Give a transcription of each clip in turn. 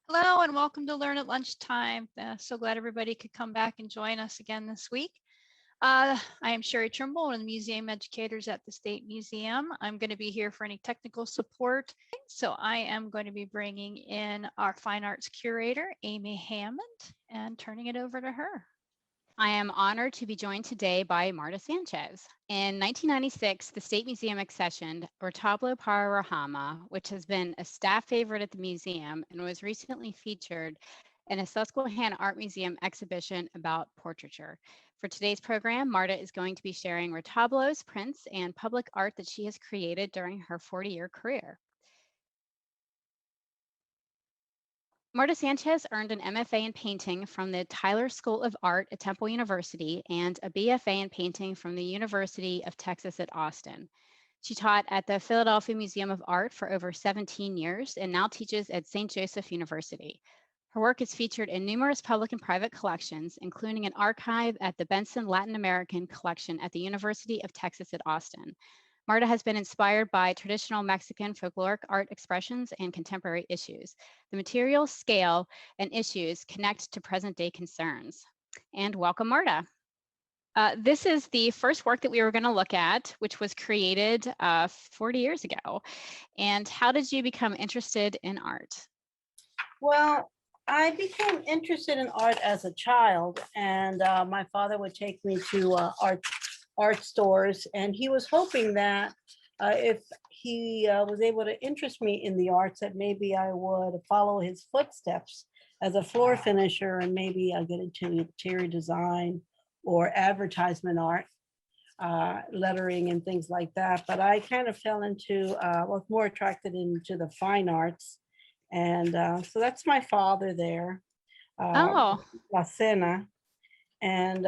Hello and welcome to Learn at Lunchtime. So glad everybody could come back and join us again this week. I am Sherry Trimble, one of the museum educators at the State Museum. I'm going to be here for any technical support. So I am going to be bringing in our fine arts curator, Amy Hammond, and turning it over to her. I am honored to be joined today by Marta Sanchez. In 1996, the State Museum accessioned Retablo para Ruhamah, which has been a staff favorite at the museum and was recently featured in a Susquehanna Art Museum exhibition about portraiture. For today's program, Marta is going to be sharing Retablos, prints, and public art that she has created during her 40-year career. Marta Sanchez earned an MFA in painting from the Tyler School of Art at Temple University and a BFA in painting from the University of Texas at Austin. She taught at the Philadelphia Museum of Art for over 17 years and now teaches at St. Joseph University. Her work is featured in numerous public and private collections, including an archive at the Benson Latin American Collection at the University of Texas at Austin. Marta has been inspired by traditional Mexican folkloric art expressions and contemporary issues. The material, scale, and issues connect to present-day concerns. And welcome, Marta. This is the first work that we were going to look at, which was created 40 years ago. And how did you become interested in art? Well, I became interested in art as a child, and my father would take me to art stores, and he was hoping that if he was able to interest me in the arts, that maybe I would follow his footsteps as a floor finisher, and maybe I'll get into interior design or advertisement art, lettering and things like that. But I kind of fell into, was more attracted into the fine arts. And so that's my father there, La Cena. And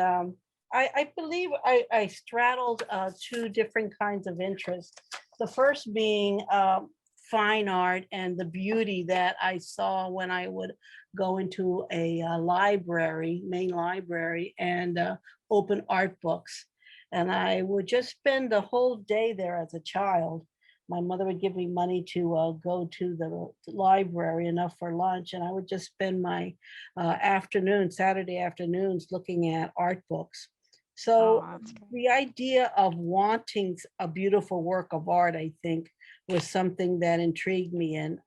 I believe I straddled two different kinds of interests. The first being fine art and the beauty that I saw when I would go into a library, main library, and open art books. And I would just spend the whole day there as a child. My mother would give me money to go to the library, enough for lunch, and I would just spend my Saturday afternoons looking at art books. So the idea of wanting a beautiful work of art, I think, was something that intrigued me. And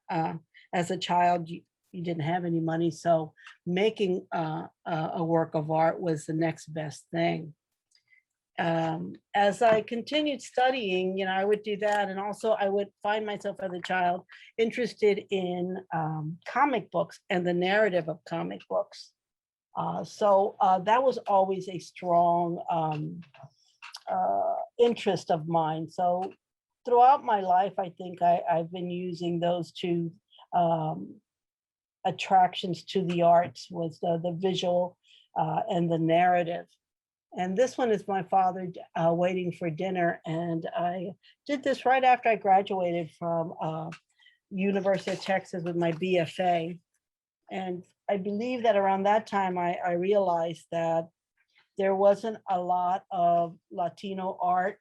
as a child, you didn't have any money, so making a work of art was the next best thing. As I continued studying, I would do that. And also I would find myself as a child interested in comic books and the narrative of comic books. So that was always a strong interest of mine. So throughout my life, I think I've been using those two attractions to the arts, was the visual and the narrative. And this one is my father waiting for dinner. And I did this right after I graduated from University of Texas with my BFA. And I believe that around that time, I realized that there wasn't a lot of Latino art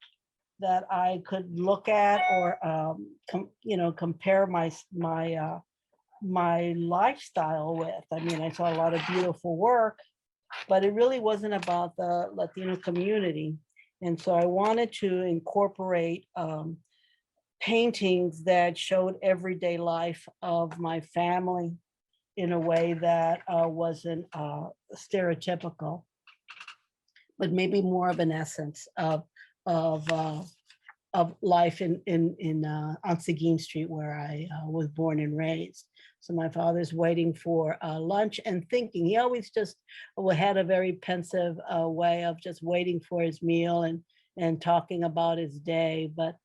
that I could look at or, compare my lifestyle with. I mean, I saw a lot of beautiful work, but it really wasn't about the Latino community. And so I wanted to incorporate paintings that showed everyday life of my family in a way that wasn't stereotypical, but maybe more of an essence of life on Seguin Street, where I was born and raised. So my father's waiting for lunch and thinking. He always just had a very pensive way of just waiting for his meal and talking about his day. But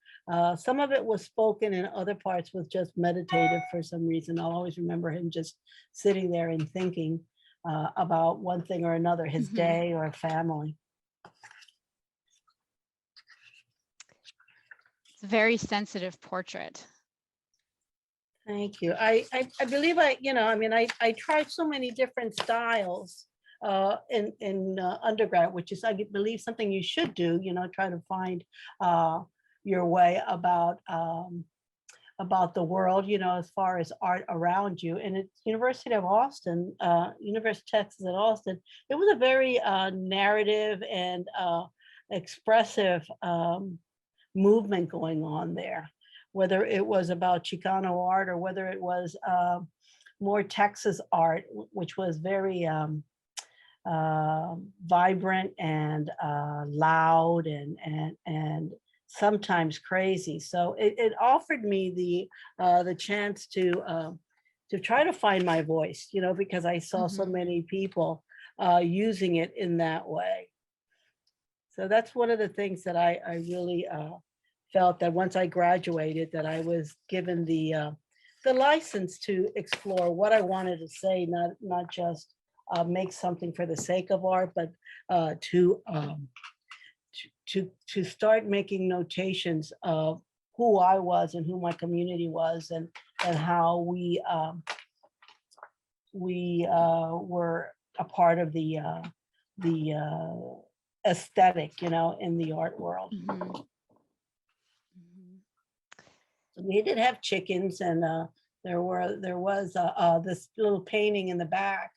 some of it was spoken and other parts was just meditative for some reason. I'll always remember him just sitting there and thinking about one thing or another, his day or family. It's a very sensitive portrait. Thank you. I believe I tried so many different styles in undergrad, which is, I believe, something you should do, try to find your way about about the world, as far as art around you. And it's University of Austin, University of Texas at Austin. It was a very narrative and expressive movement going on there, whether it was about Chicano art or whether it was more Texas art, which was very vibrant and loud and sometimes crazy. So it offered me the chance to try to find my voice, because I saw so many people using it in that way. So that's one of the things that I really felt that once I graduated, that I was given the license to explore what I wanted to say, not just make something for the sake of art, but to start making notations of who I was and who my community was, and how we were a part of the aesthetic, in the art world. We did have chickens, and there was this little painting in the back,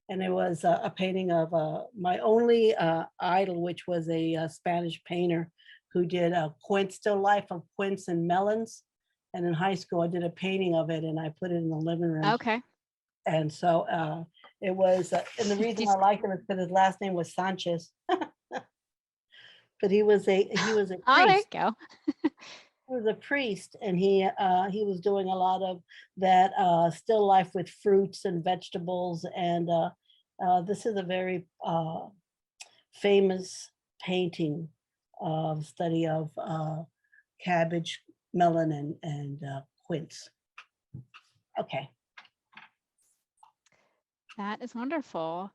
and it was a painting of my only idol, which was a Spanish painter who did a still life of quince and melons. And in high school, I did a painting of it, and I put it in the living room. Okay. And so it was, and the reason I liked him is because his last name was Sanchez. But he was a priest. Oh, there you go. He was a priest, and he was doing a lot of that still life with fruits and vegetables. And this is a very famous painting of study of cabbage, melon, and quince. Okay. That is wonderful.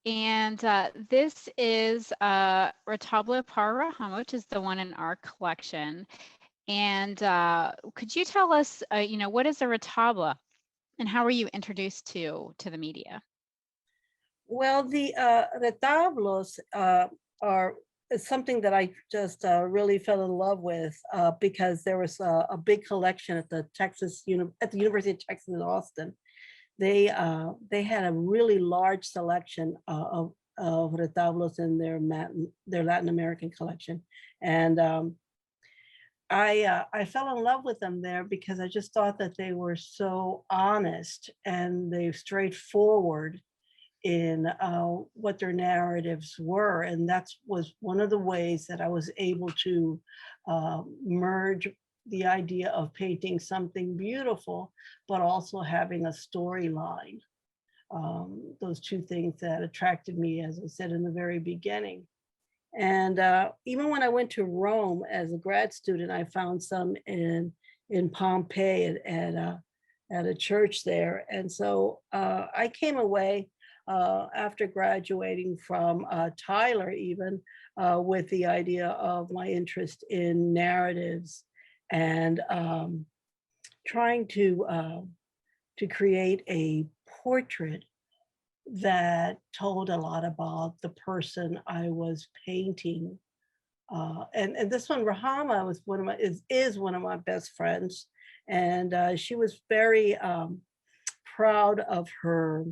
And this is Retablo par Ruhamah, which is the one in our collection. And could you tell us, what is a retablo, and how were you introduced to the media? Well, the retablos is something that I just really fell in love with because there was a big collection at the University of Texas at Austin. They had a really large selection of retablos in their Latin American collection, and I fell in love with them there because I just thought that they were so honest and they straightforward in what their narratives were. And that was one of the ways that I was able to merge the idea of painting something beautiful, but also having a storyline. Those two things that attracted me, as I said in the very beginning. And even when I went to Rome as a grad student, I found some in Pompeii at a church there. And so I came away after graduating from Tyler, even with the idea of my interest in narratives and trying to create a portrait that told a lot about the person I was painting. And this one, Ruhamah, was is one of my best friends. And she was very proud of her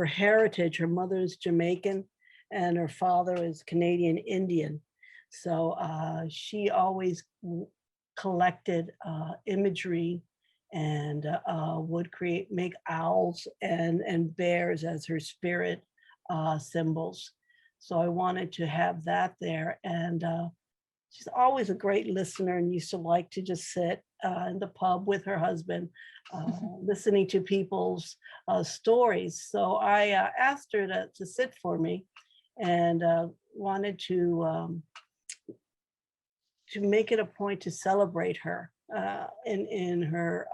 heritage. Her mother is Jamaican and her father is Canadian Indian. So she always collected imagery and would make owls and bears as her spirit symbols. So I wanted to have that there. And she's always a great listener and used to like to just sit in the pub with her husband, listening to people's stories. So I asked her to sit for me and wanted to make it a point to celebrate her in her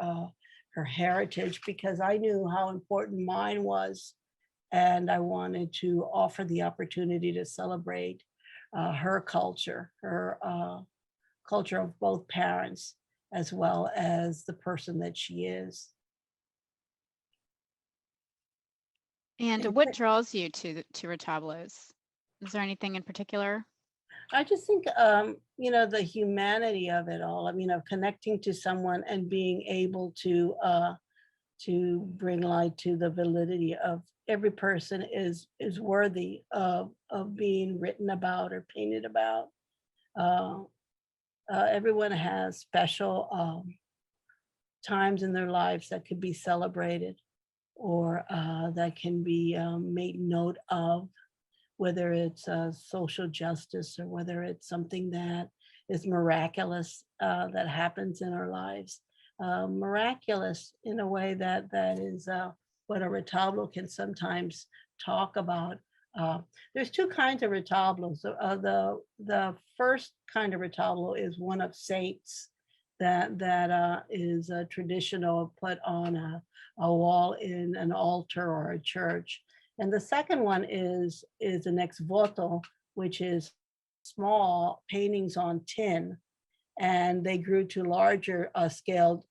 heritage, because I knew how important mine was, and I wanted to offer the opportunity to celebrate her culture of both parents, as well as the person that she is. And what draws you to Retablos? Is there anything in particular? I just think, the humanity of it all. I mean, of connecting to someone and being able to bring light to the validity of every person is worthy of being written about or painted about. Uh, Everyone has special times in their lives that could be celebrated or that can be made note of, whether it's social justice or whether it's something that is miraculous that happens in our lives. Miraculous in a way that is what a retablo can sometimes talk about. There's two kinds of retablos. The first kind of retablo is one of saints that is traditional, put on a wall in an altar or a church. And the second one is an ex-voto, which is small paintings on tin, and they grew to larger scaled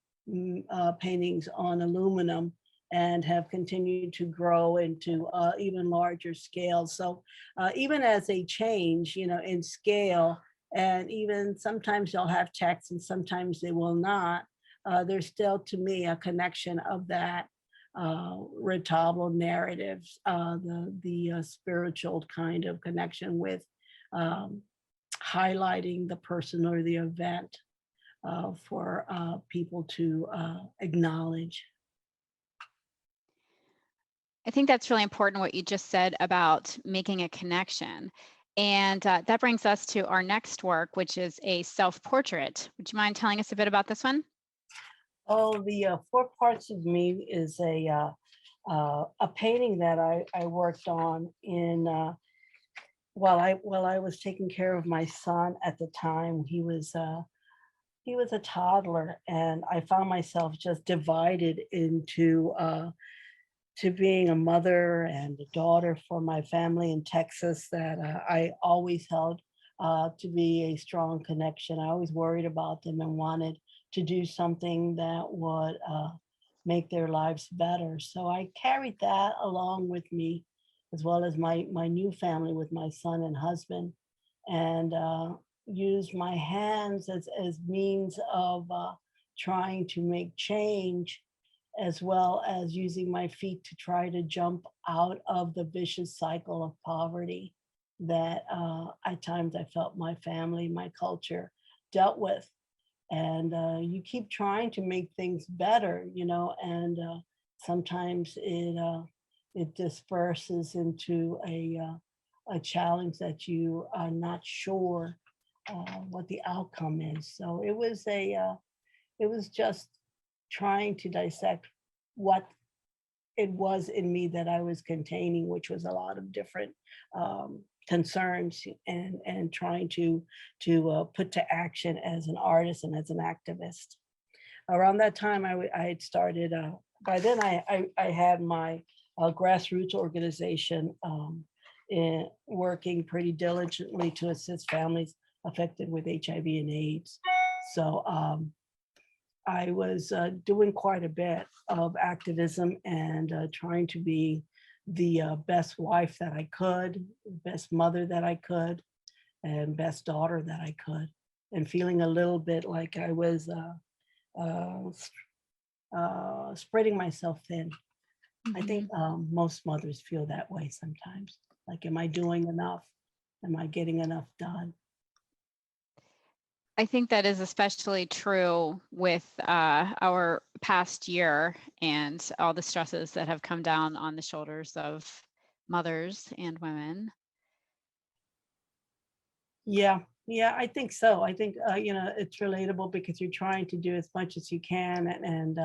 paintings on aluminum and have continued to grow into even larger scales. So even as they change, in scale, and even sometimes they'll have text and sometimes they will not, there's still, to me, a connection of that retablo narratives, the spiritual kind of connection with highlighting the person or the event for people to acknowledge. I think that's really important what you just said about making a connection. And that brings us to our next work, which is a self-portrait. Would you mind telling us a bit about this one? Oh, the Four Parts of Me is a painting that I worked on in while I was taking care of my son at the time. He was a toddler, and I found myself just divided into to being a mother and a daughter for my family in Texas that I always held to be a strong connection. I always worried about them and wanted to do something that would make their lives better. So I carried that along with me, as well as my new family with my son and husband, and used my hands as means of trying to make change, as well as using my feet to try to jump out of the vicious cycle of poverty that at times I felt my family, my culture dealt with. And you keep trying to make things better, and sometimes it disperses into a challenge that you are not sure what the outcome is. So it was just trying to dissect what it was in me that I was containing, which was a lot of different concerns, and trying to put to action as an artist and as an activist. Around that time, I had started. By then, I had my grassroots organization working pretty diligently to assist families affected with HIV and AIDS. So I was doing quite a bit of activism and trying to be the best wife that I could, best mother that I could, and best daughter that I could, and feeling a little bit like I was spreading myself thin. I think most mothers feel that way sometimes. Like, am I doing enough? Am I getting enough done? I think that is especially true with our past year and all the stresses that have come down on the shoulders of mothers and women. Yeah, I think so. I think it's relatable because you're trying to do as much as you can, and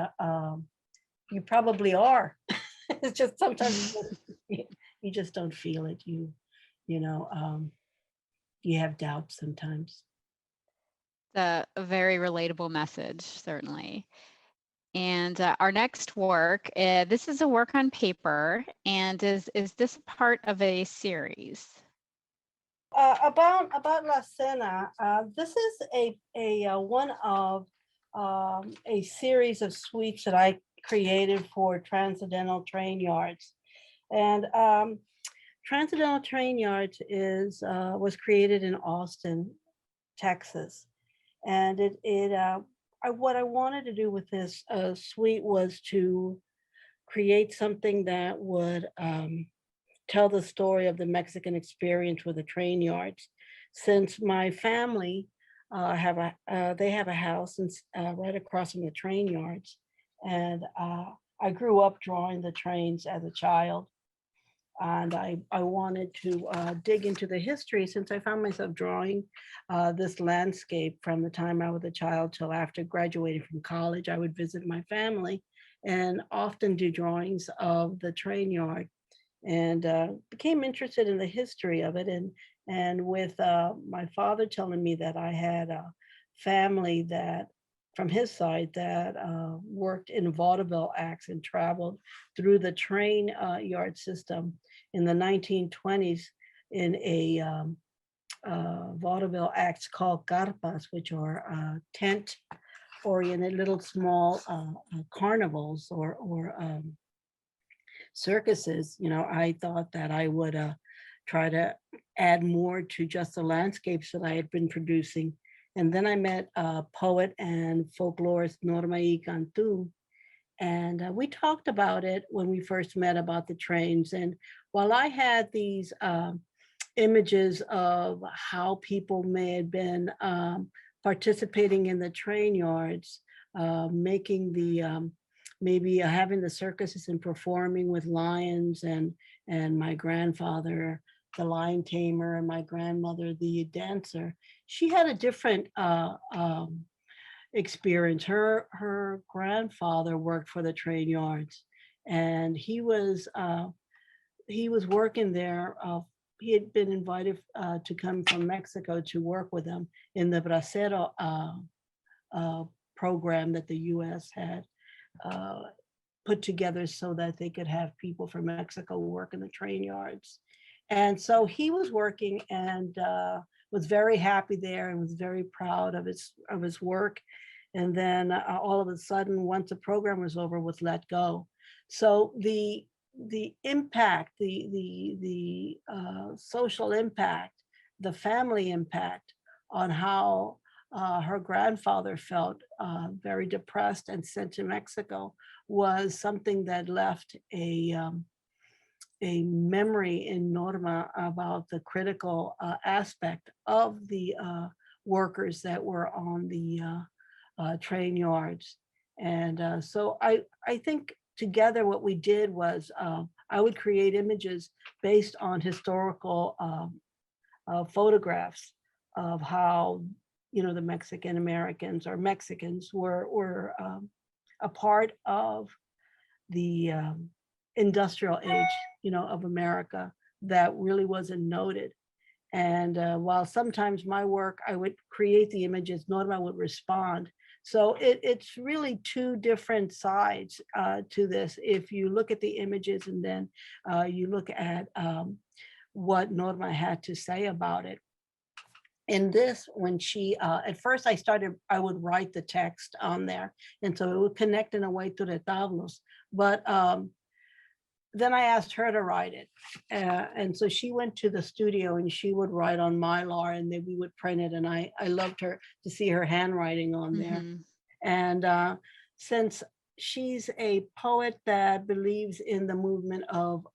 you probably are. It's just sometimes you just don't feel it. You have doubts sometimes. A very relatable message, certainly. And our next work, this is a work on paper, and is this part of a series? About La Cena, this is a one of a series of suites that I created for transcendental train yards, and Transcendental Train Yards was created in Austin, Texas, and what I wanted to do with this suite was to create something that would tell the story of the Mexican experience with the train yards. Since my family they have a house right across from the train yards, and I grew up drawing the trains as a child, and I wanted to dig into the history since I found myself drawing this landscape from the time I was a child till after graduating from college. I would visit my family and often do drawings of the train yard, and became interested in the history of it. And with my father telling me that I had a family that from his side that worked in vaudeville acts and traveled through the train yard system in the 1920s in a vaudeville acts called carpas, which are tent oriented little small carnivals or circuses. I thought that I would try to add more to just the landscapes that I had been producing. And then I met poet and folklorist Norma Y. Cantu, and we talked about it when we first met about the trains. And while I had these images of how people may have been participating in the train yards, making the maybe having the circuses and performing with lions, and my grandfather, the lion tamer, and my grandmother, the dancer, she had a different experience. Her grandfather worked for the train yards, and he was working there. He had been invited to come from Mexico to work with them in the Bracero program that the U.S. had put together so that they could have people from Mexico work in the train yards. And so he was working and was very happy there and was very proud of his work. And then all of a sudden, once the program was over, was let go. So the impact, the social impact, the family impact on how her grandfather felt very depressed and sent to Mexico was something that left a memory in Norma about the critical aspect of the workers that were on the train yards. And so I think together what we did was I would create images based on historical photographs of how the Mexican Americans or Mexicans were a part of the industrial age, of America that really wasn't noted. And while sometimes my work, I would create the images, Norma would respond. So it's really two different sides to this. If you look at the images and then you look at what Norma had to say about it. In this, when she, at first I would write the text on there. And so it would connect in a way to Retablos. But then I asked her to write it. And so she went to the studio and she would write on Mylar, and then we would print it. And I loved her to see her handwriting on there. Mhm. And since she's a poet that believes in the movement of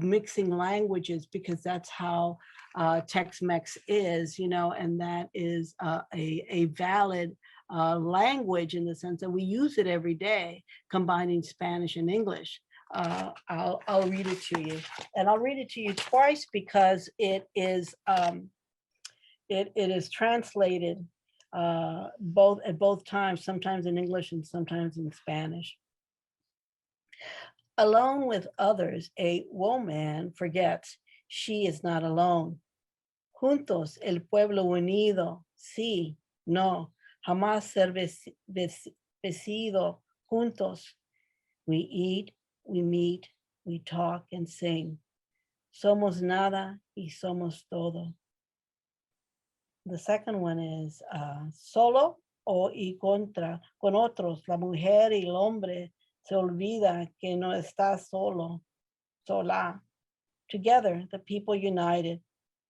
mixing languages, because that's how Tex-Mex is, and that is a valid language in the sense that we use it every day, combining Spanish and English. I'll read it to you, and I'll read it to you twice because it is translated at both times, sometimes in English and sometimes in Spanish. Alone with others, a woman forgets she is not alone. Juntos, el pueblo unido, sí, no, jamás ser vencido juntos. We eat, we meet, we talk and sing. Somos nada y somos todo. The second one is solo o y contra, con otros, la mujer y el hombre se olvida que no está solo, sola. Together, the people united.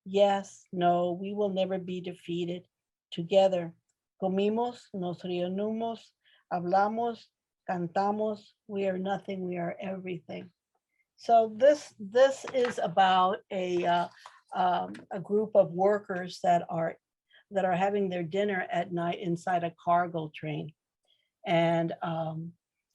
Yes, no, we will never be defeated. Together, comimos, nos reunimos, hablamos, cantamos. We are nothing, we are everything. So this is about a group of workers that are having their dinner at night inside a cargo train, and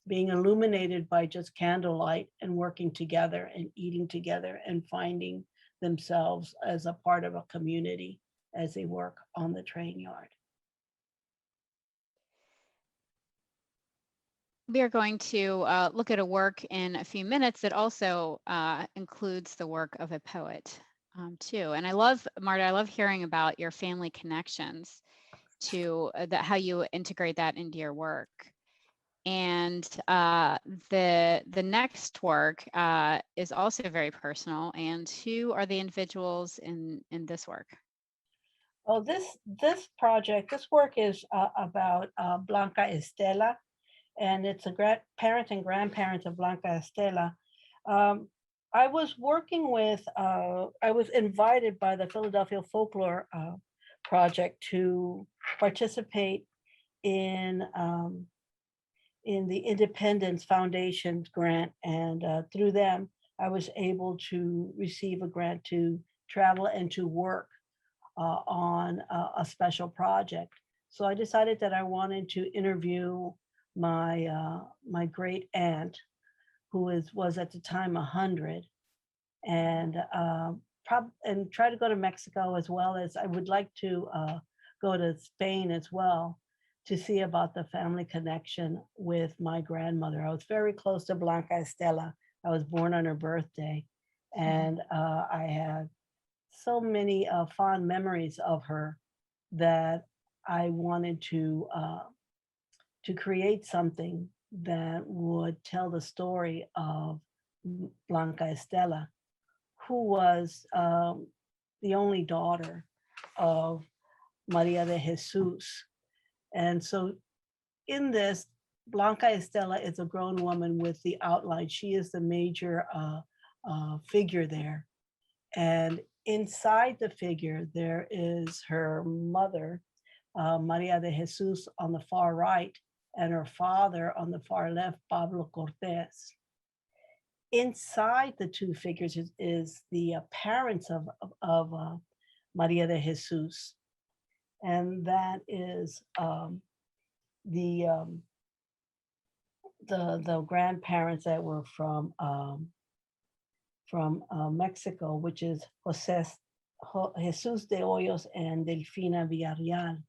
being illuminated by just candlelight and working together and eating together and finding themselves as a part of a community as they work on the train yard. We are going to look at a work in a few minutes that also includes the work of a poet too. And I love, Marta, I love hearing about your family connections to how you integrate that into your work. And the next work is also very personal. And who are the individuals in this work? Oh, this work is about Blanca Estela, and it's a parent and grandparents of Blanca Estela. I was working with, I was invited by the Philadelphia Folklore Project to participate in the Independence Foundation grant, and through them, I was able to receive a grant to travel and to work on a special project. So I decided that I wanted to interview my great aunt, who was at the time 100, and try to go to Mexico, as well as I would like to go to Spain as well, to see about the family connection with my grandmother. I was very close to Blanca Estela. I was born on her birthday, and I had so many fond memories of her that I wanted to create something that would tell the story of Blanca Estela, who was the only daughter of Maria de Jesus. And so in this, Blanca Estela is a grown woman with the outline. She is the major figure there. And inside the figure, there is her mother, Maria de Jesus, on the far right, and her father on the far left, Pablo Cortés. Inside the two figures is the parents of Maria de Jesus. And that is the grandparents that were from Mexico, which is Jesus de Hoyos and Delfina Villarreal.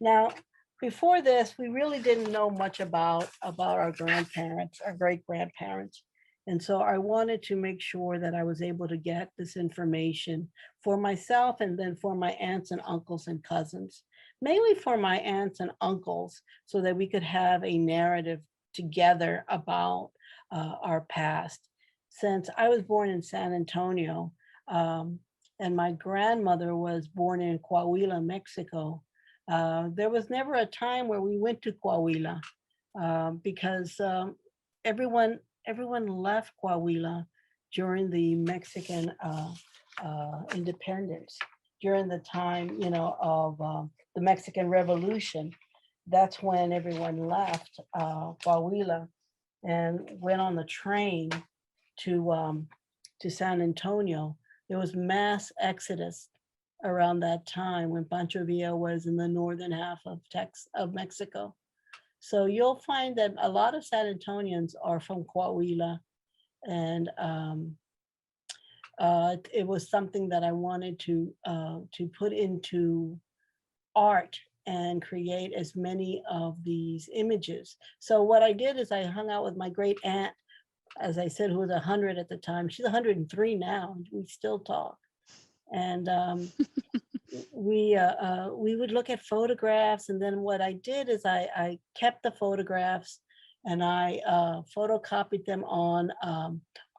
Now, before this, we really didn't know much about our grandparents, our great grandparents. And so I wanted to make sure that I was able to get this information for myself, and then for my aunts and uncles and cousins, mainly for my aunts and uncles, so that we could have a narrative together about our past. Since I was born in San Antonio, and my grandmother was born in Coahuila, Mexico, there was never a time where we went to Coahuila, because everyone left Coahuila during the Mexican independence, during the time, of the Mexican Revolution. That's when everyone left Coahuila and went on the train to San Antonio. There was mass exodus around that time when Pancho Villa was in the northern half of Mexico. So you'll find that a lot of San Antonians are from Coahuila, and it was something that I wanted to put into art and create as many of these images. So what I did is I hung out with my great aunt, as I said, who was 100 at the time. She's 103 now, and we still talk. And we would look at photographs, and then what I did is I kept the photographs, and I photocopied them on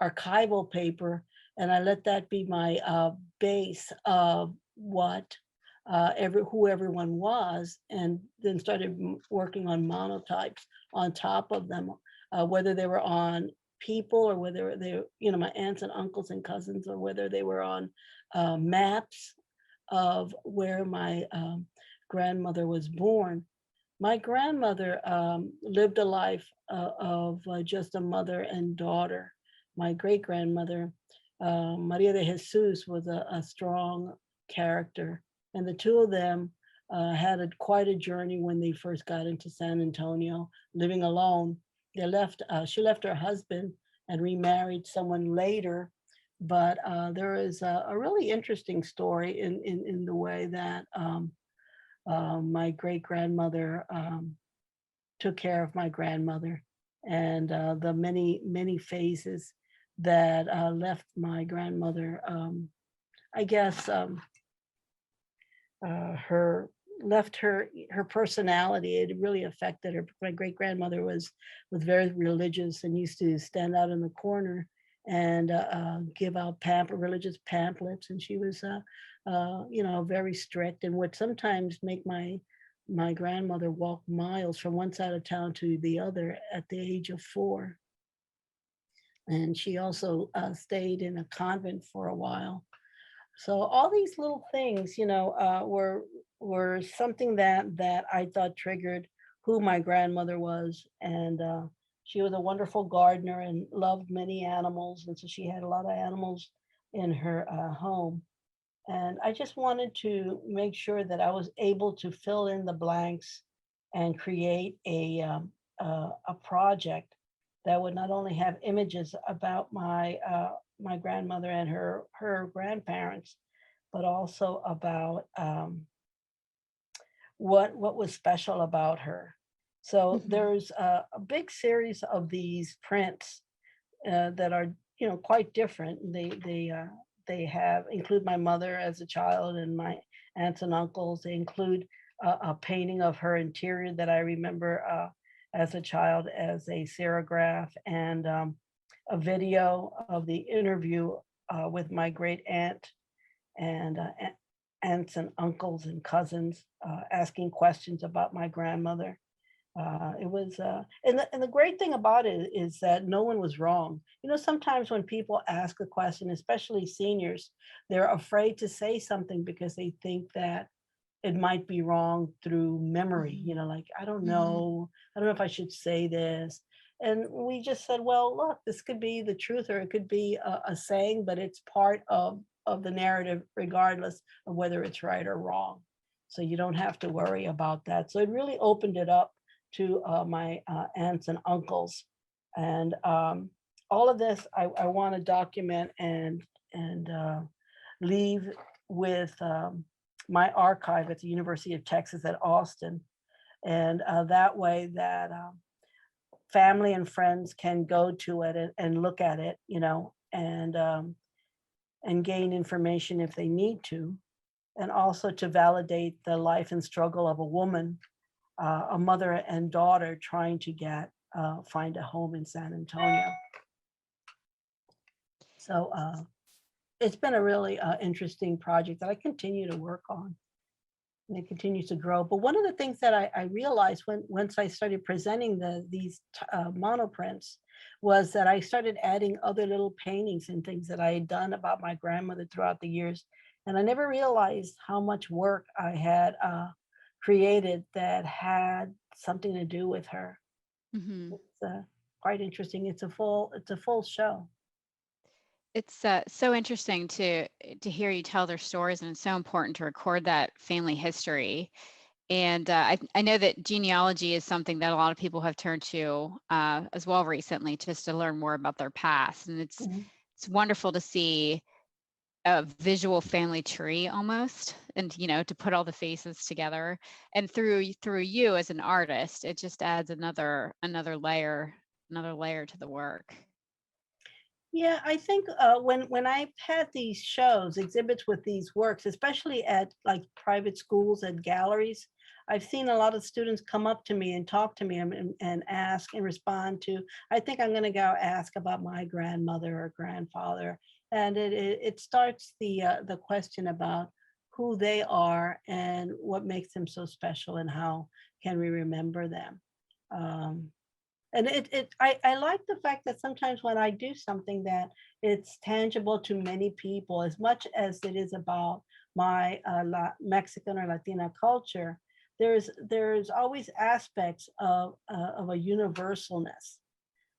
archival paper, and I let that be my base of what who everyone was, and then started working on monotypes on top of them, whether they were on people, or whether they, my aunts and uncles and cousins, or whether they were on maps of where my grandmother was born. My grandmother lived a life of just a mother and daughter. My great grandmother, Maria de Jesus, was a strong character, and the two of them had quite a journey when they first got into San Antonio, living alone. She left her husband and remarried someone later. But there is a really interesting story in the way that my great grandmother took care of my grandmother, and the many phases that left my grandmother, I guess, her left her personality. It really affected her. My great grandmother was very religious and used to stand out in the corner and give out religious pamphlets, and she was very strict, and would sometimes make my grandmother walk miles from one side of town to the other at the age of 4. And she also stayed in a convent for a while. So all these little things, were something that I thought triggered who my grandmother was. And she was a wonderful gardener and loved many animals. And so she had a lot of animals in her home. And I just wanted to make sure that I was able to fill in the blanks and create a project that would not only have images about my grandmother and her grandparents, but also about what was special about her. So there's a big series of these prints that are quite different. They include my mother as a child and my aunts and uncles. They include a painting of her interior that I remember as a child as a serograph, and a video of the interview with my great aunt and aunts and uncles and cousins asking questions about my grandmother. It was, and the great thing about it is that no one was wrong. Sometimes when people ask a question, especially seniors, they're afraid to say something because they think that it might be wrong through memory, like, I don't know if I should say this. And we just said, well, look, this could be the truth, or it could be a saying, but it's part of the narrative, regardless of whether it's right or wrong. So you don't have to worry about that. So it really opened it up to my aunts and uncles. And all of this, I want to document and leave with my archive at the University of Texas at Austin. And that way that family and friends can go to it and look at it, and gain information if they need to, and also to validate the life and struggle of a woman, a mother and daughter trying to find a home in San Antonio. So it's been a really interesting project that I continue to work on, and it continues to grow. But one of the things that I realized once I started presenting these monoprints was that I started adding other little paintings and things that I had done about my grandmother throughout the years. And I never realized how much work I had created that had something to do with her. It's quite interesting. It's a full show. It's so interesting to hear you tell their stories, and it's so important to record that family history. And I know that genealogy is something that a lot of people have turned to as well recently, just to learn more about their past. And it's wonderful to see a visual family tree almost, and to put all the faces together. And through you as an artist, it just adds another layer to the work. Yeah, I think when I've had these exhibits with these works, especially at like private schools, at galleries, I've seen a lot of students come up to me and talk to me and ask and respond to, I think I'm going to go ask about my grandmother or grandfather. And it starts the question about who they are and what makes them so special and how can we remember them. And I like the fact that sometimes when I do something that it's tangible to many people, as much as it is about my Mexican or Latina culture, there's always aspects of a universalness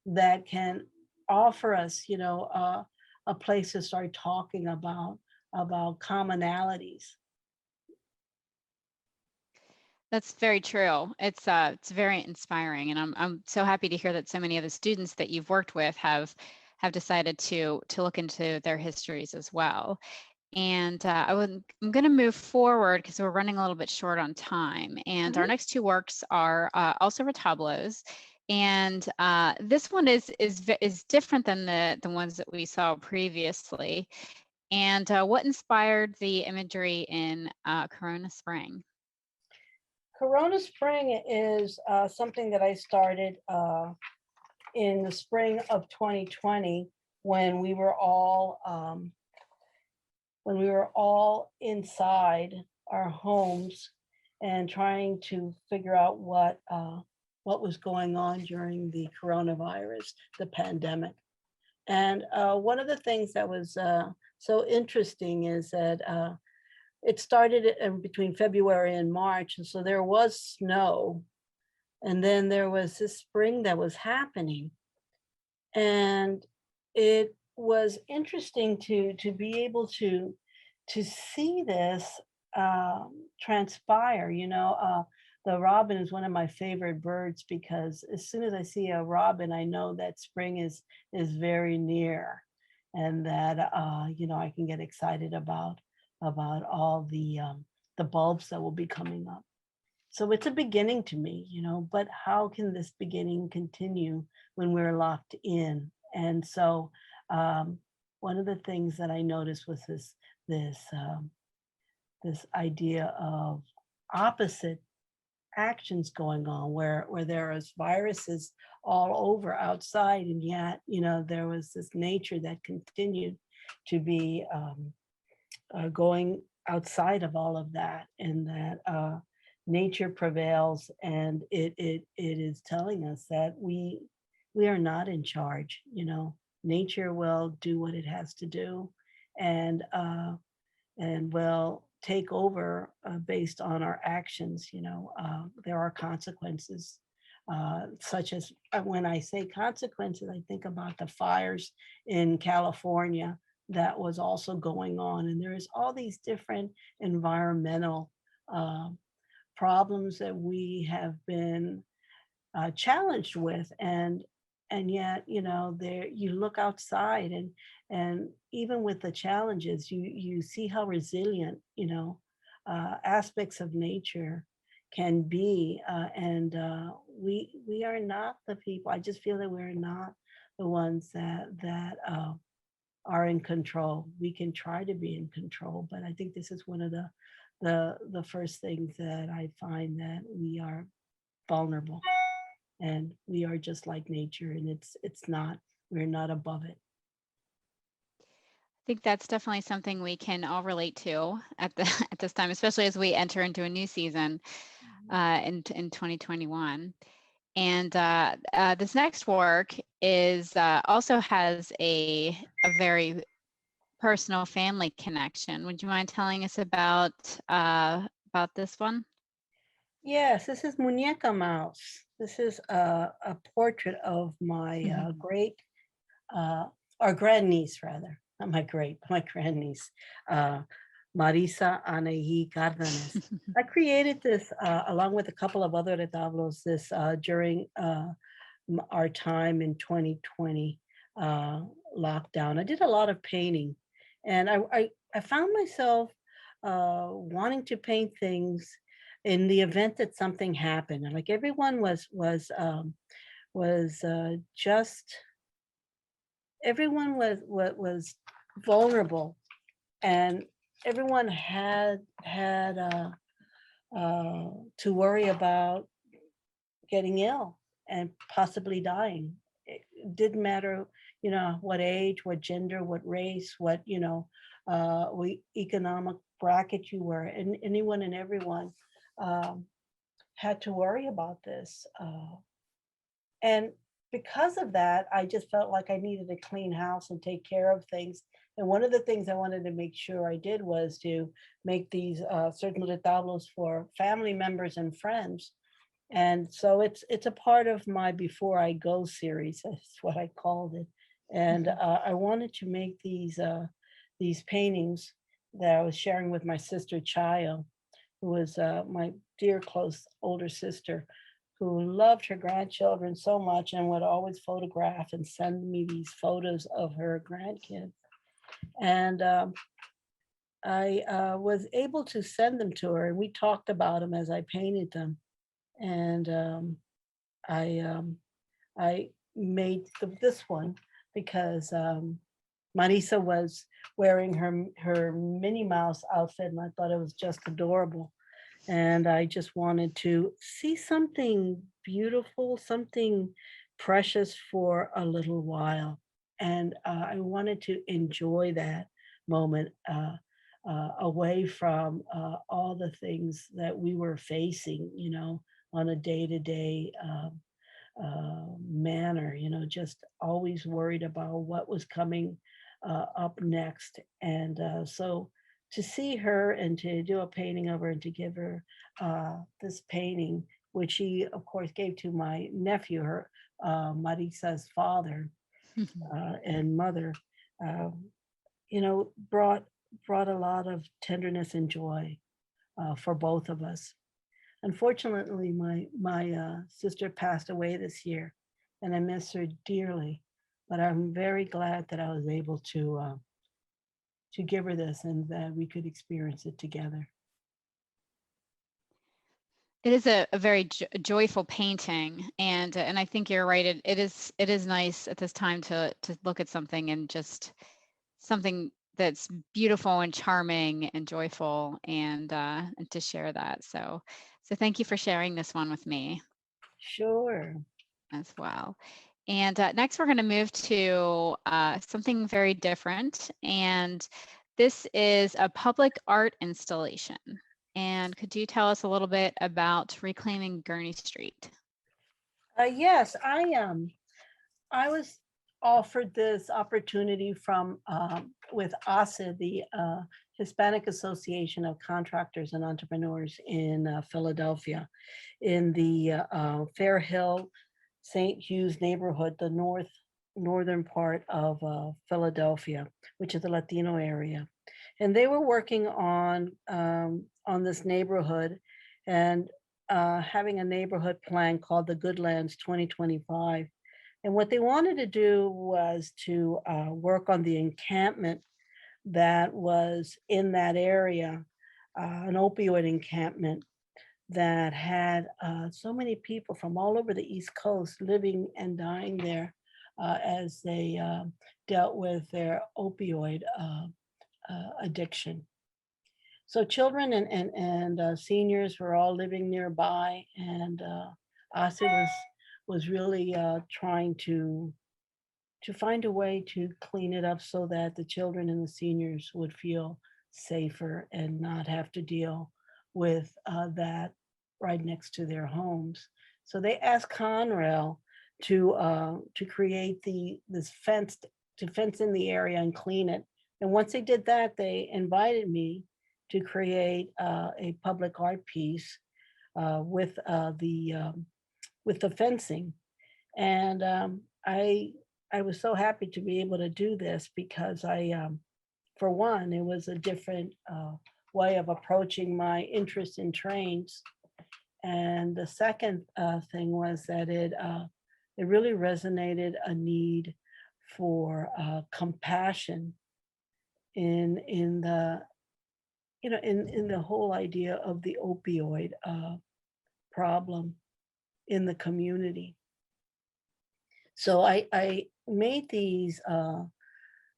that can offer us, a place to start talking about commonalities. That's very true. It's very inspiring, and I'm so happy to hear that so many of the students that you've worked with have decided to look into their histories as well. And I'm going to move forward because we're running a little bit short on time. And our next two works are also Retablos. And this one is different than the ones that we saw previously. And what inspired the imagery in Corona Spring? Corona Spring is something that I started in the spring of 2020 when we were all inside our homes and trying to figure out what was going on during the coronavirus, the pandemic. And one of the things that was so interesting is that it started in between February and March, and so there was snow, and then there was this spring that was happening, and it was interesting to be able to see this transpire. The robin is one of my favorite birds because as soon as I see a robin, I know that spring is very near, and that I can get excited about all the bulbs that will be coming up. So it's a beginning to me, but how can this beginning continue when we're locked in? And so one of the things that I noticed was this idea of opposite actions going on where there is viruses all over outside, and yet there was this nature that continued to be going outside of all of that, and that nature prevails, and it is telling us that we are not in charge. Nature will do what it has to do, and will take over based on our actions. There are consequences, such as when I say consequences, I think about the fires in California that was also going on. And there's all these different environmental problems that we have been challenged with. And yet, there you look outside, and even with the challenges, you see how resilient, aspects of nature can be. And we are not the people. I just feel that we're not the ones that are in control. We can try to be in control, but I think this is one of the first things that I find, that we are vulnerable, and we are just like nature, and we're not above it. I think that's definitely something we can all relate to at this time, especially as we enter into a new season in 2021. And this next work is also has a very personal family connection. Would you mind telling us about this one? Yes, this is Muñeca Mouse. This is a portrait of my great, or grandniece rather, not my great, my grandniece, Marisa Anaí Cardenas. I created this along with a couple of other retablos this during our time in 2020 lockdown. I did a lot of painting, and I found myself wanting to paint things in the event that something happened. And like everyone was vulnerable, and everyone had to worry about getting ill and possibly dying. It didn't matter, what age, what gender, what race, what economic bracket you were, and anyone and everyone had to worry about this. And because of that, I just felt like I needed a clean house and take care of things. And one of the things I wanted to make sure I did was to make these certain retablos for family members and friends. And so it's a part of my Before I Go series. That's what I called it. And I wanted to make these paintings that I was sharing with my sister Chayo, who was my dear close older sister, who loved her grandchildren so much and would always photograph and send me these photos of her grandkids. And I was able to send them to her, and we talked about them as I painted them. And I made this one because Marisa was wearing her Minnie Mouse outfit, and I thought it was just adorable. And I just wanted to see something beautiful, something precious for a little while. And I wanted to enjoy that moment away from all the things that we were facing, on a day-to-day manner, just always worried about what was coming up next. And so to see her and to do a painting of her and to give her this painting, which she, of course, gave to my nephew, her Marisa's father and mother, brought a lot of tenderness and joy for both of us. Unfortunately, my sister passed away this year, and I miss her dearly. But I'm very glad that I was able to give her this and that we could experience it together. It is a very joyful painting, and I think you're right. It is nice at this time to look at something and just something that's beautiful and charming and joyful, and to share that. So thank you for sharing this one with me. Sure. As well. And next we're going to move to something very different, and this is a public art installation. And could you tell us a little bit about Reclaiming Gurney Street? Yes, I was offered this opportunity from with ASA, the Hispanic Association of Contractors and Entrepreneurs in Philadelphia, in the Fair Hill, St. Hughes neighborhood, the northern part of Philadelphia, which is the Latino area. And they were working on this neighborhood and having a neighborhood plan called the Goodlands 2025. And what they wanted to do was to work on the encampment that was in that area, an opioid encampment that had so many people from all over the East Coast living and dying there as they dealt with their opioid addiction. So children and seniors were all living nearby, and ASA was really trying to find a way to clean it up so that the children and the seniors would feel safer and not have to deal with that right next to their homes. So they asked Conrail to create this fence in the area and clean it. And once they did that, they invited me to create a public art piece with the fencing. And I was so happy to be able to do this because for one, it was a different way of approaching my interest in trains. And the second thing was that it really resonated a need for compassion in the in the whole idea of the opioid problem in the community. So I made these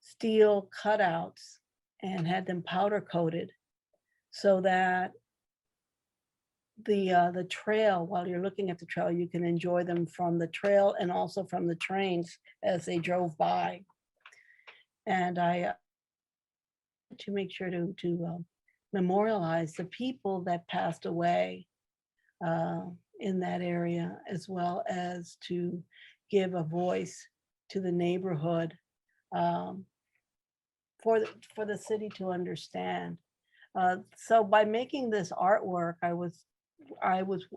steel cutouts and had them powder coated so that the trail, while you're looking at the trail, you can enjoy them from the trail and also from the trains as they drove by. And I to make sure to memorialize the people that passed away in that area, as well as to give a voice to the neighborhood, for the city to understand. So by making this artwork, I was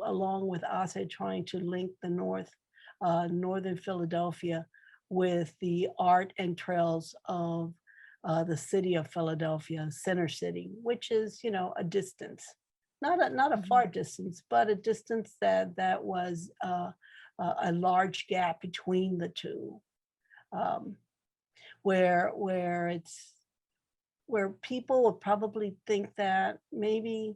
along with Ase trying to link the northern Philadelphia with the art and trails of the city of Philadelphia, Center City, which is, a distance, not a far distance, but a distance that was a large gap between the two, where people would probably think that maybe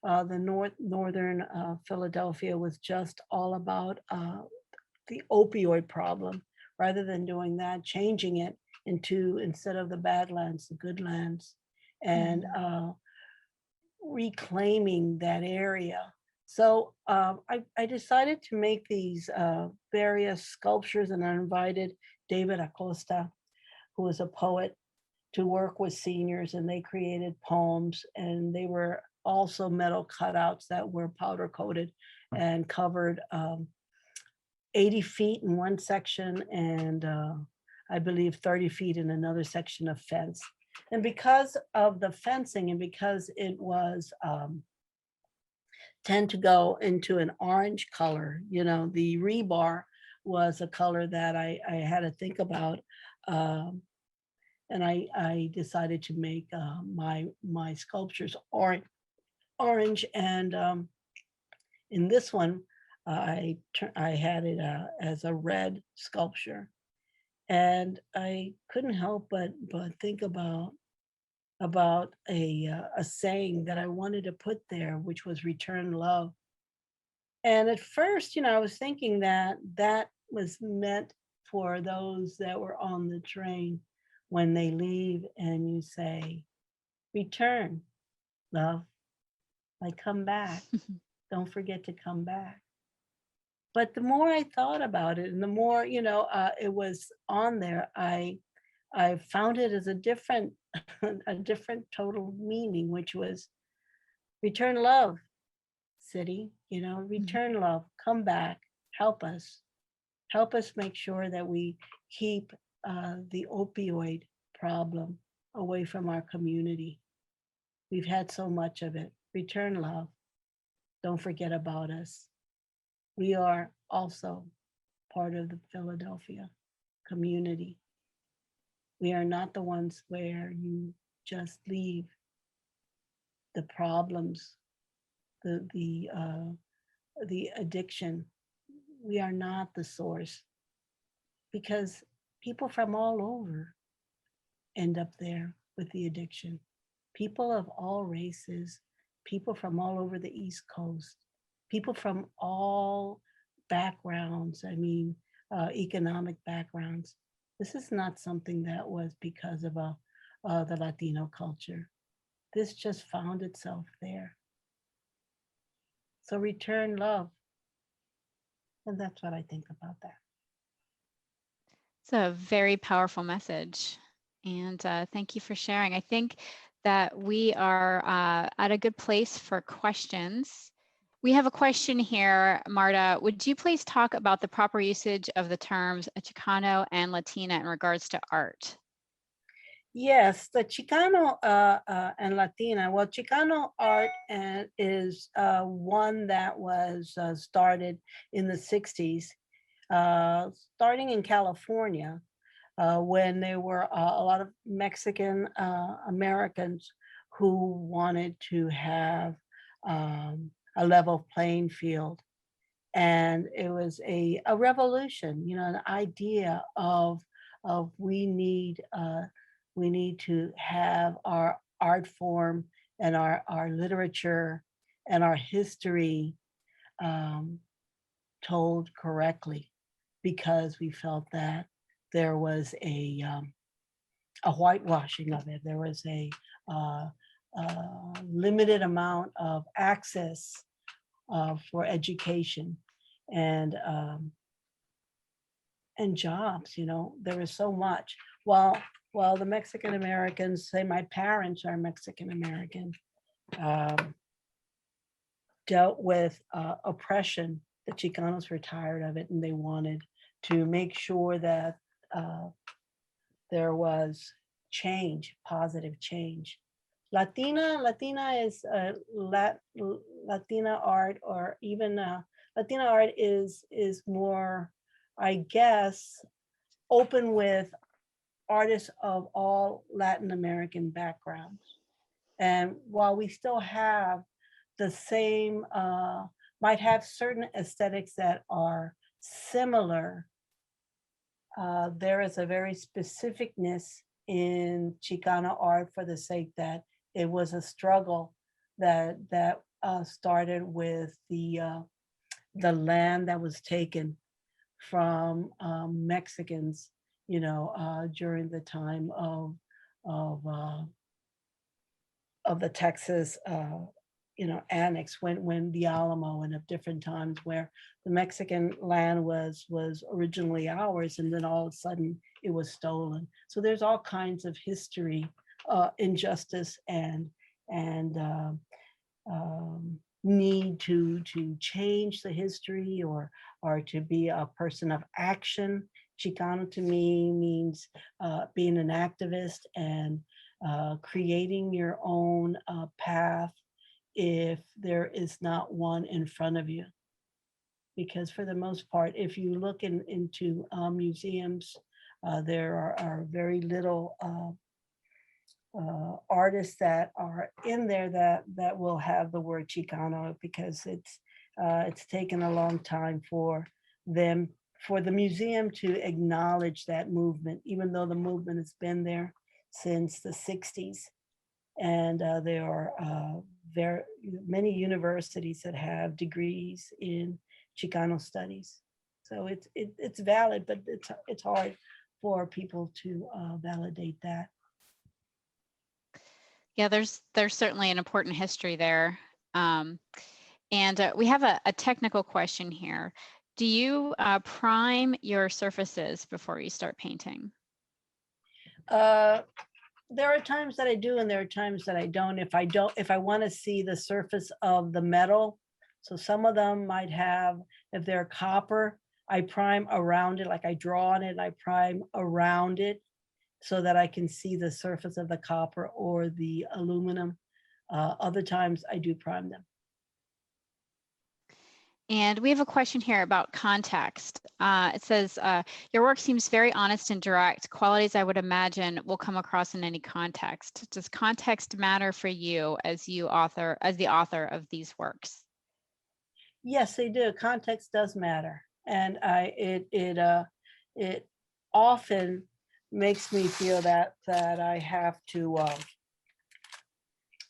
the northern Philadelphia was just all about the opioid problem, rather than doing that, changing it into, instead of the bad lands, the good lands, and reclaiming that area. So I decided to make these various sculptures, and I invited David Acosta, who is a poet, to work with seniors, and they created poems, and they were also metal cutouts that were powder coated and covered 80 feet in one section, and I believe 30 feet in another section of fence. And because of the fencing, and because it was tend to go into an orange color, the rebar was a color that I had to think about. And I decided to make my sculptures orange. And in this one, I had it as a red sculpture, and I couldn't help but think about a saying that I wanted to put there, which was "return love." And at first, I was thinking that was meant for those that were on the train when they leave, and you say, "Return, love, like come back. Don't forget to come back." But the more I thought about it, and the more, it was on there, I found it as a different total meaning, which was return love, city, return love, come back, help us make sure that we keep the opioid problem away from our community. We've had so much of it. Return love. Don't forget about us. We are also part of the Philadelphia community. We are not the ones where you just leave the problems, the addiction. We are not the source, because people from all over end up there with the addiction. People of all races, people from all over the East Coast, people from all backgrounds, economic backgrounds. This is not something that was because of the Latino culture. This just found itself there. So return love. And that's what I think about that. It's a very powerful message. And thank you for sharing. I think that we are at a good place for questions. We have a question here, Marta. Would you please talk about the proper usage of the terms Chicano and Latina in regards to art? Yes, the Chicano and Latina. Well, Chicano art is one that was started in the 60s, starting in California, when there were a lot of Mexican Americans who wanted to have a level playing field. And it was a revolution, an idea of we need to have our art form and our literature and our history told correctly, because we felt that there was a whitewashing of it. There was a limited amount of access for education and jobs. There was so much. While the Mexican Americans, say my parents are Mexican American, dealt with oppression, the Chicanos were tired of it, and they wanted to make sure that there was change, positive change. Latina is Latina art, or even Latina art is more, I guess, open with artists of all Latin American backgrounds. And while we still have the same, might have certain aesthetics that are similar, there is a very specificness in Chicano art for the sake that it was a struggle that started with the land that was taken from Mexicans, during the time of uh, of the Texas, annex, when the Alamo, and of different times where the Mexican land was originally ours, and then all of a sudden it was stolen. So there's all kinds of history, injustice, and need to change the history, or to be a person of action. Chicano to me means being an activist and creating your own path if there is not one in front of you. Because for the most part, if you look into museums, there are very little artists that are in there that will have the word Chicano, because it's taken a long time for the museum to acknowledge that movement, even though the movement has been there since the 60s. And there are very many universities that have degrees in Chicano studies. So it's valid, but it's hard for people to validate that. Yeah, there's certainly an important history there. And we have a technical question here. Do you prime your surfaces before you start painting? There are times that I do, and there are times that I don't. If I want to see the surface of the metal, so some of them might have, if they're copper, I prime around it, like I draw on it, I prime around it so that I can see the surface of the copper or the aluminum. Other times I do prime them. And we have a question here about context. It says, your work seems very honest and direct, qualities I would imagine will come across in any context. Does context matter for you as the author of these works? Yes, they do. Context does matter. And it often makes me feel that I have to,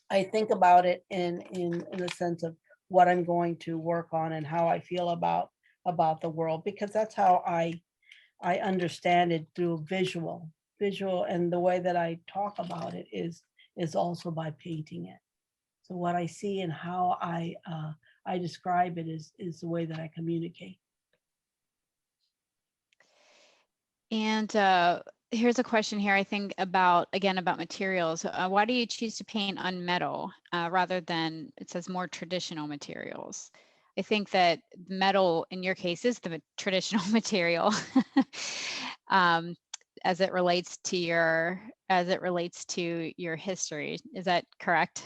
I think about it in the sense of what I'm going to work on and how I feel about the world, because that's how I understand it, through visual, and the way that I talk about it is also by painting it. So what I see and how I describe it is the way that I communicate. And here's a question here, I think, about materials. Why do you choose to paint on metal rather than, it says, more traditional materials? I think that metal, in your case, is the traditional material as it relates to your history. Is that correct?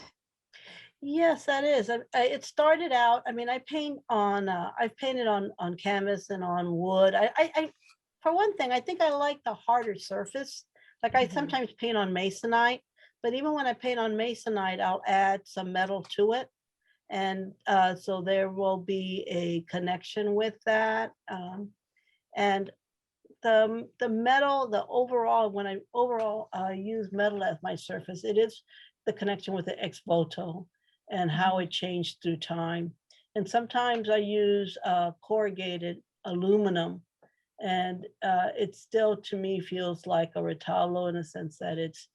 Yes, that is. It started out, I mean, I paint on, I've painted on canvas and on wood. I for one thing, I think I like the harder surface. Like I sometimes paint on masonite, but even when I paint on masonite, I'll add some metal to it. And so there will be a connection with that. And the metal, the overall, when I use metal as my surface, it is the connection with the ex-voto and how it changed through time. And sometimes I use corrugated aluminum, and it still, to me, feels like a retablo in a sense that it's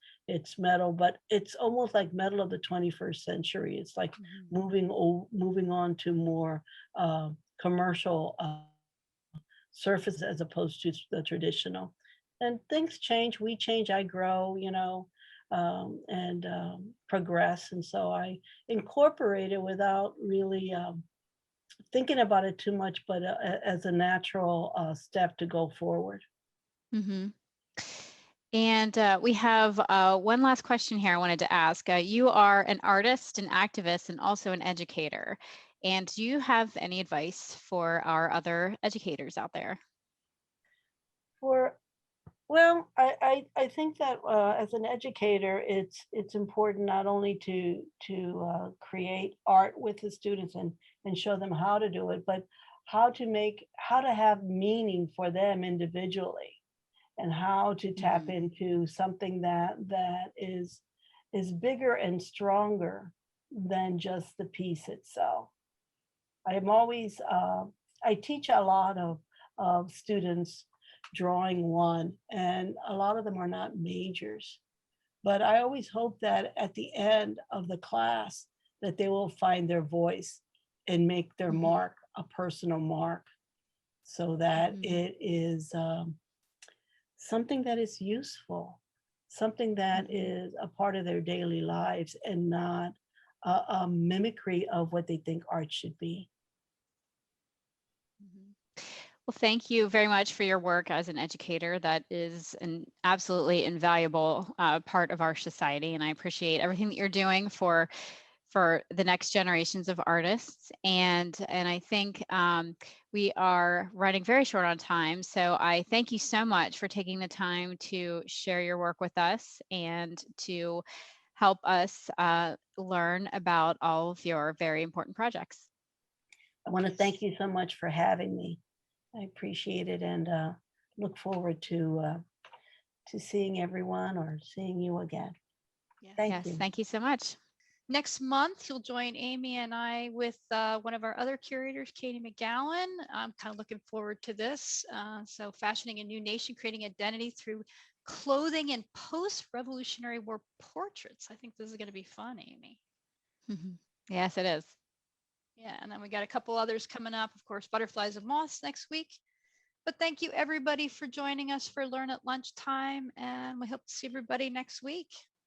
metal, but it's almost like metal of the 21st century. It's like moving on to more commercial surface as opposed to the traditional. And things change, we change, I grow, and progress. And so I incorporate it without really thinking about it too much, but as a natural step to go forward. Mm-hmm. And we have one last question here I wanted to ask. You are an artist, an activist, and also an educator. And do you have any advice for our other educators out there? Well, I think that as an educator, it's important not only to create art with the students and show them how to do it, but how to have meaning for them individually, and how to tap into something that is bigger and stronger than just the piece itself. I'm always I teach a lot of students drawing one, and a lot of them are not majors. But I always hope that at the end of the class that they will find their voice and make their mark a personal mark, so that it is something that is useful, something that is a part of their daily lives, and not a mimicry of what they think art should be. Well, thank you very much for your work as an educator. That is an absolutely invaluable part of our society, and I appreciate everything that you're doing for the next generations of artists. And I think we are running very short on time, so I thank you so much for taking the time to share your work with us and to help us learn about all of your very important projects. I want to thank you so much for having me. I appreciate it, and look forward to seeing everyone or seeing you again. Thank you. Thank you so much. Next month, you'll join Amy and I with one of our other curators, Katie McGowan. I'm kind of looking forward to this. So fashioning a new nation, creating identity through clothing and post-Revolutionary War portraits. I think this is going to be fun, Amy. Yes, it is. Yeah, and then we got a couple others coming up, of course, butterflies and moths next week. But thank you everybody for joining us for Learn at Lunchtime, and we hope to see everybody next week.